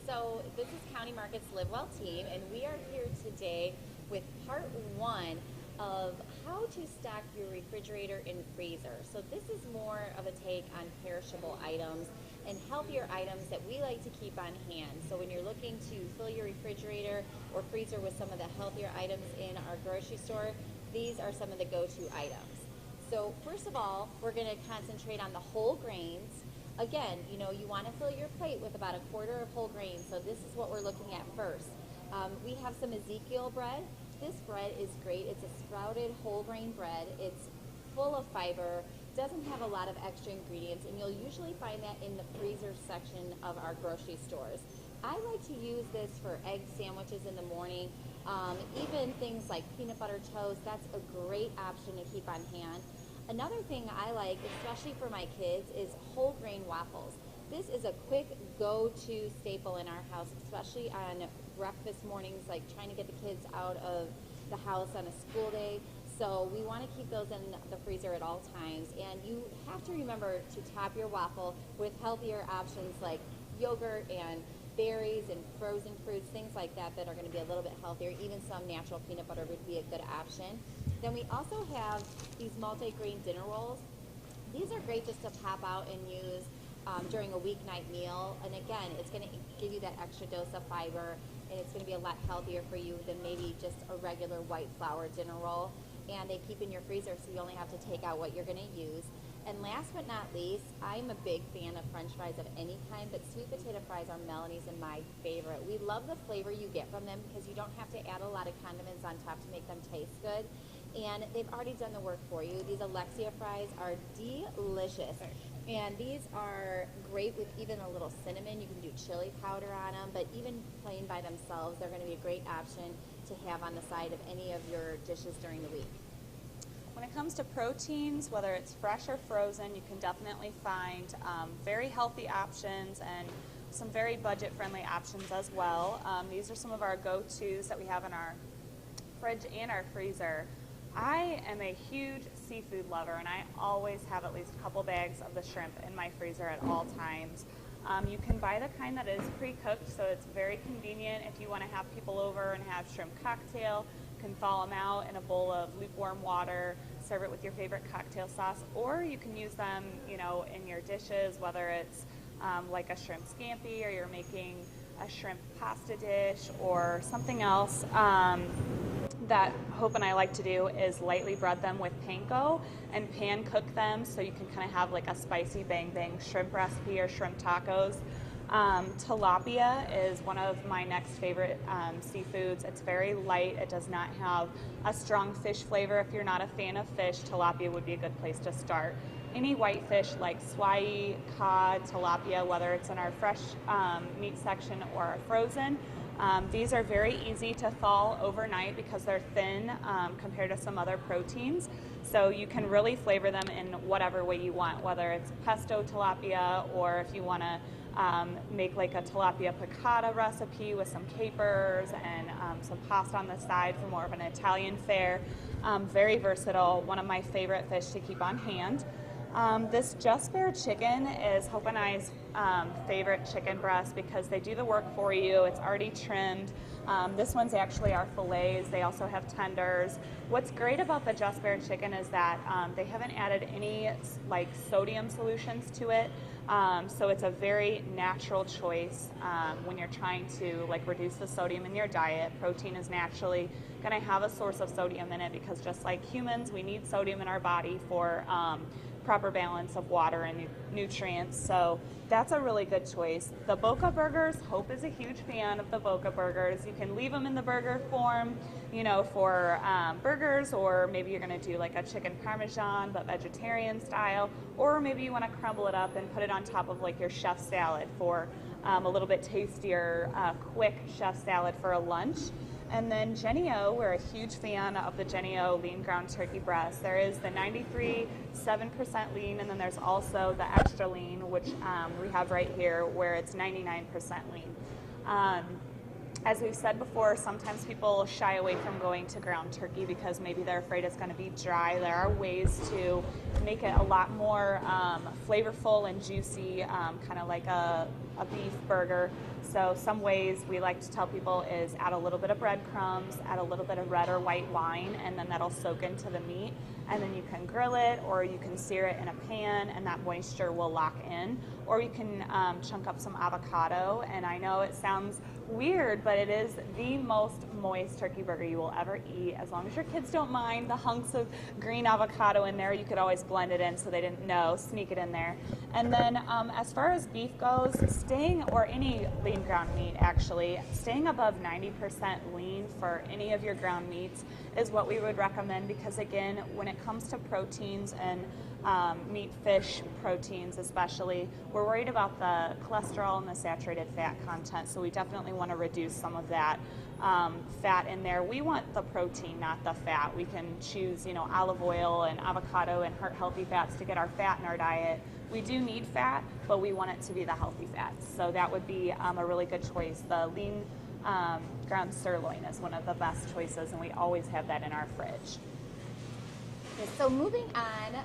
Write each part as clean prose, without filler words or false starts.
So this is County Markets Live Well team, and we are here today with part one of how to stock your refrigerator and freezer. So this is more of a take on perishable items and healthier items that we like to keep on hand. So when you're looking to fill your refrigerator or freezer with some of the healthier items in our grocery store, these are some of the go-to items. So first of all, we're going to concentrate on the whole grains. Again, you want to fill your plate with about a quarter of whole grains, so this is what we're looking at first. We have some Ezekiel bread. This bread is great. It's a sprouted whole grain bread. It's full of fiber, doesn't have a lot of extra ingredients, and you'll usually find that in the freezer section of our grocery stores. I like to use this for egg sandwiches in the morning, even things like peanut butter toast. That's a great option to keep on hand. Another thing I like, especially for my kids, is whole grain waffles. This is a quick go-to staple in our house, especially on breakfast mornings, like trying to get the kids out of the house on a school day. So we want to keep those in the freezer at all times. And you have to remember to top your waffle with healthier options like yogurt and berries and frozen fruits, things like that that are going to be a little bit healthier. Even some natural peanut butter would be a good option. Then we also have these multi-grain dinner rolls. These are great just to pop out and use during a weeknight meal. And again, it's going to give you that extra dose of fiber, and it's going to be a lot healthier for you than maybe just a regular white flour dinner roll. And they keep in your freezer, so you only have to take out what you're going to use. And last but not least, I'm a big fan of French fries of any kind, but sweet potato fries are Melanie's and my favorite. We love the flavor you get from them because you don't have to add a lot of condiments on top to make them taste good. And they've already done the work for you. These Alexia fries are delicious. And these are great with even a little cinnamon. You can do chili powder on them, but even plain by themselves, they're going to be a great option to have on the side of any of your dishes during the week. When it comes to proteins, whether it's fresh or frozen, you can definitely find very healthy options and some very budget-friendly options as well. These are some of our go-tos that we have in our fridge and our freezer. I am a huge seafood lover, and I always have at least a couple bags of the shrimp in my freezer at all times. You can buy the kind that is pre-cooked, so it's very convenient if you want to have people over and have shrimp cocktail. You can thaw them out in a bowl of lukewarm water, serve it with your favorite cocktail sauce, or you can use them, in your dishes, whether it's like a shrimp scampi, or you're making a shrimp pasta dish or something else. That Hope and I like to do is lightly bread them with panko and pan cook them, so you can kind of have like a spicy bang bang shrimp recipe or shrimp tacos. Tilapia is one of my next favorite seafoods. It's very light. It does not have a strong fish flavor. If you're not a fan of fish, tilapia would be a good place to start. Any white fish like swai, cod, tilapia, whether it's in our fresh meat section or our frozen, these are very easy to thaw overnight because they're thin compared to some other proteins. So you can really flavor them in whatever way you want, whether it's pesto tilapia, or if you want to make like a tilapia piccata recipe with some capers and some pasta on the side for more of an Italian fare. Very versatile, one of my favorite fish to keep on hand. This Just Bare chicken is Hope and I's favorite chicken breast because they do the work for you. It's already trimmed. This one's actually our fillets. They also have tenders. What's great about the Just Bare chicken is that they haven't added any like sodium solutions to it. So it's a very natural choice when you're trying to like reduce the sodium in your diet. Protein is naturally going to have a source of sodium in it because just like humans, we need sodium in our body for proper balance of water and nutrients. So that's a really good choice. The Boca burgers, Hope is a huge fan of the Boca burgers. You can leave them in the burger form, for burgers, or maybe you're going to do like a chicken parmesan but vegetarian style, or maybe you want to crumble it up and put it on top of like your chef salad for a little bit tastier, quick chef salad for a lunch. And then Jennie-O, we're a huge fan of the Jennie-O lean ground turkey breast. There is the 93.7% lean, and then there's also the extra lean, which we have right here, where it's 99% lean. As we've said before, sometimes people shy away from going to ground turkey because maybe they're afraid it's going to be dry. There are ways to make it a lot more flavorful and juicy, kind of like a a beef burger. So some ways we like to tell people is add a little bit of breadcrumbs, add a little bit of red or white wine, and then that'll soak into the meat. And then you can grill it, or you can sear it in a pan, and that moisture will lock in. Or you can chunk up some avocado, and I know it sounds weird, but it is the most moist turkey burger you will ever eat. As long as your kids don't mind the hunks of green avocado in there, you could always blend it in so they didn't know, sneak it in there. And then as far as beef goes, or any lean ground meat actually, staying above 90% lean for any of your ground meats is what we would recommend, because again, when it comes to proteins and meat, fish proteins especially, we're worried about the cholesterol and the saturated fat content, so we definitely want to reduce some of that fat in there. We want the protein, not the fat. We can choose, olive oil and avocado and heart-healthy fats to get our fat in our diet. We do need fat, but we want it to be the healthy fats, so that would be a really good choice. The lean ground sirloin is one of the best choices, and we always have that in our fridge. So moving on,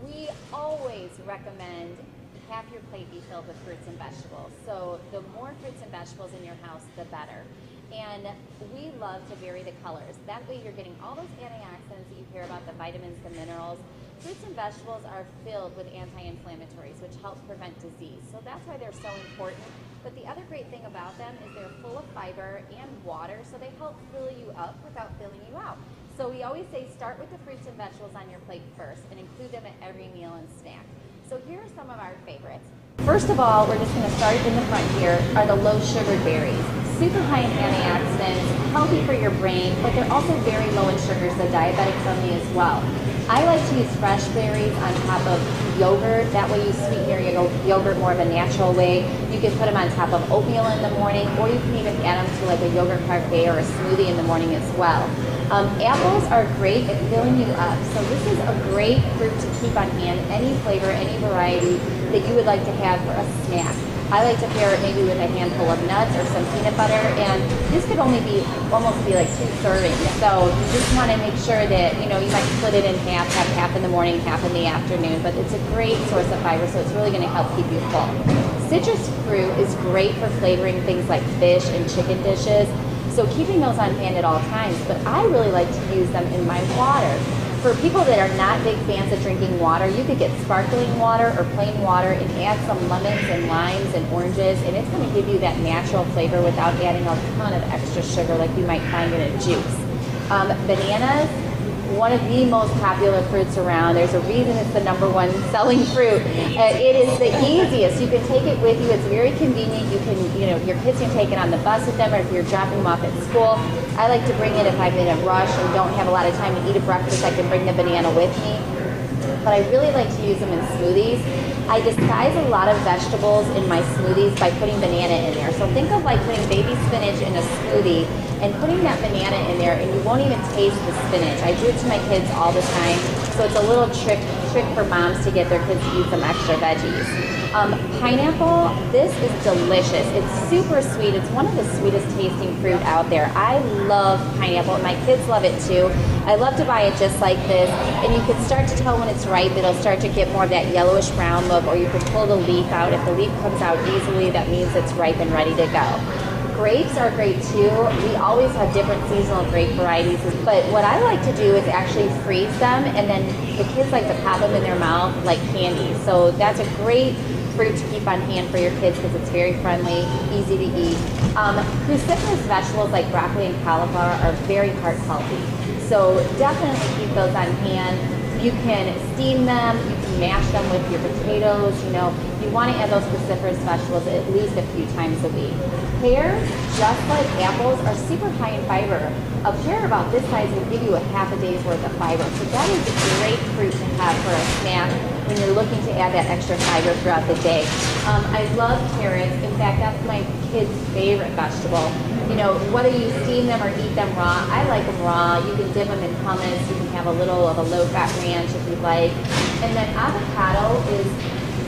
we always recommend have your plate be filled with fruits and vegetables. So the more fruits and vegetables in your house, the better. And we love to vary the colors. That way you're getting all those antioxidants that you hear about, the vitamins, the minerals. Fruits and vegetables are filled with anti-inflammatories, which help prevent disease. So that's why they're so important. But the other great thing about them is they're full of fiber and water, so they help fill you up without filling you out. So we always say start with the fruits and vegetables on your plate first and include them at every meal and snack. So here are some of our favorites. First of all, we're just going to start in the front here, are the low sugar berries. Super high in antioxidants, healthy for your brain, but they're also very low in sugars, the diabetic friendly as well. I like to use fresh berries on top of yogurt. That way you sweeten your yogurt more of a natural way. You can put them on top of oatmeal in the morning, or you can even add them to like a yogurt parfait or a smoothie in the morning as well. Apples are great at filling you up, so this is a great fruit to keep on hand, any flavor, any variety that you would like to have for a snack. I like to pair it maybe with a handful of nuts or some peanut butter, and this could almost be like 2 servings. So you just want to make sure that, you might split it in half, have half in the morning, half in the afternoon, but it's a great source of fiber, so it's really going to help keep you full. Citrus fruit is great for flavoring things like fish and chicken dishes, so keeping those on hand at all times, but I really like to use them in my water. For people that are not big fans of drinking water, you could get sparkling water or plain water and add some lemons and limes and oranges, and it's going to give you that natural flavor without adding a ton of extra sugar like you might find in a juice. Bananas, one of the most popular fruits around. There's a reason it's the #1 selling fruit. It is the easiest. You can take it with you. It's very convenient. You can, your kids can take it on the bus with them, or if you're dropping them off at school. I like to bring it if I'm in a rush and don't have a lot of time to eat a breakfast. I can bring the banana with me. But I really like to use them in smoothies. I disguise a lot of vegetables in my smoothies by putting banana in there. So think of like putting baby spinach in a smoothie and putting that banana in there, and you won't even taste the spinach. I do it to my kids all the time, so it's a little trick for moms to get their kids to eat some extra veggies. Pineapple, this is delicious. It's super sweet. It's one of the sweetest tasting fruit out there. I love pineapple, and my kids love it too. I love to buy it just like this, and you can start to tell when it's ripe. It'll start to get more of that yellowish brown look, or you can pull the leaf out. If the leaf comes out easily, that means it's ripe and ready to go. Grapes are great too. We always have different seasonal grape varieties, but what I like to do is actually freeze them, and then the kids like to pop them in their mouth like candy. So that's a great fruit to keep on hand for your kids because it's very friendly, easy to eat. Cruciferous vegetables like broccoli and cauliflower are very heart healthy. So definitely keep those on hand. You can steam them, you can mash them with your potatoes, you want to add those cruciferous vegetables at least a few times a week. Pears, just like apples, are super high in fiber. A pear about this size will give you a half a day's worth of fiber. So that is a great fruit to have for a snack when you're looking to add that extra fiber throughout the day. I love carrots. In fact, that's my kids' favorite vegetable. Whether you steam them or eat them raw, I like them raw. You can dip them in hummus. You can have a little of a low-fat ranch if you'd like. And then avocado is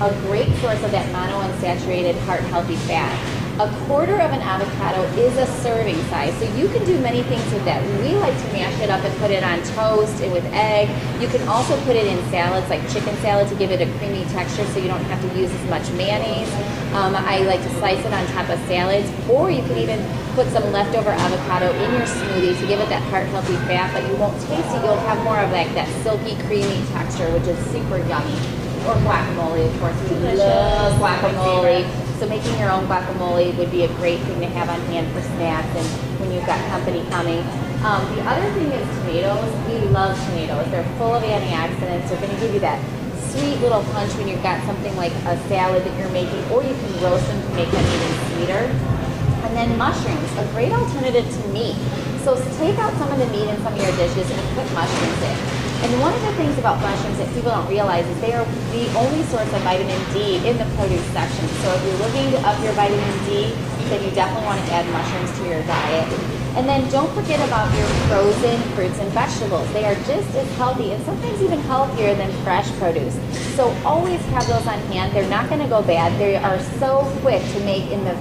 a great source of that monounsaturated heart-healthy fat. A quarter of an avocado is a serving size, so you can do many things with that. We like to mash it up and put it on toast and with egg. You can also put it in salads, like chicken salad, to give it a creamy texture so you don't have to use as much mayonnaise. I like to slice it on top of salads, or you can even put some leftover avocado in your smoothie to give it that heart-healthy fat, but you won't taste it. You'll have more of that silky, creamy texture, which is super yummy. Or guacamole, of course. We love guacamole. So making your own guacamole would be a great thing to have on hand for snacks and when you've got company coming. The other thing is tomatoes. We love tomatoes. They're full of antioxidants. They're going to give you that sweet little punch when you've got something like a salad that you're making, or you can roast them to make them even sweeter. And then mushrooms, a great alternative to meat. So take out some of the meat in some of your dishes and put mushrooms in. And one of the things about mushrooms that people don't realize is they are the only source of vitamin D in the produce section. So if you're looking to up your vitamin D, then you definitely want to add mushrooms to your diet. And then don't forget about your frozen fruits and vegetables. They are just as healthy and sometimes even healthier than fresh produce. So always have those on hand. They're not going to go bad. They are so quick to make in the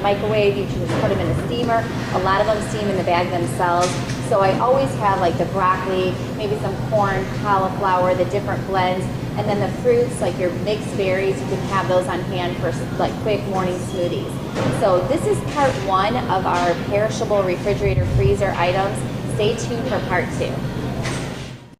microwave. You can just put them in a steamer. A lot of them steam in the bag themselves. So I always have like the broccoli, maybe some corn, cauliflower, the different blends, and then the fruits like your mixed berries. You can have those on hand for like quick morning smoothies. So this is part one of our perishable refrigerator freezer items. Stay tuned for part two.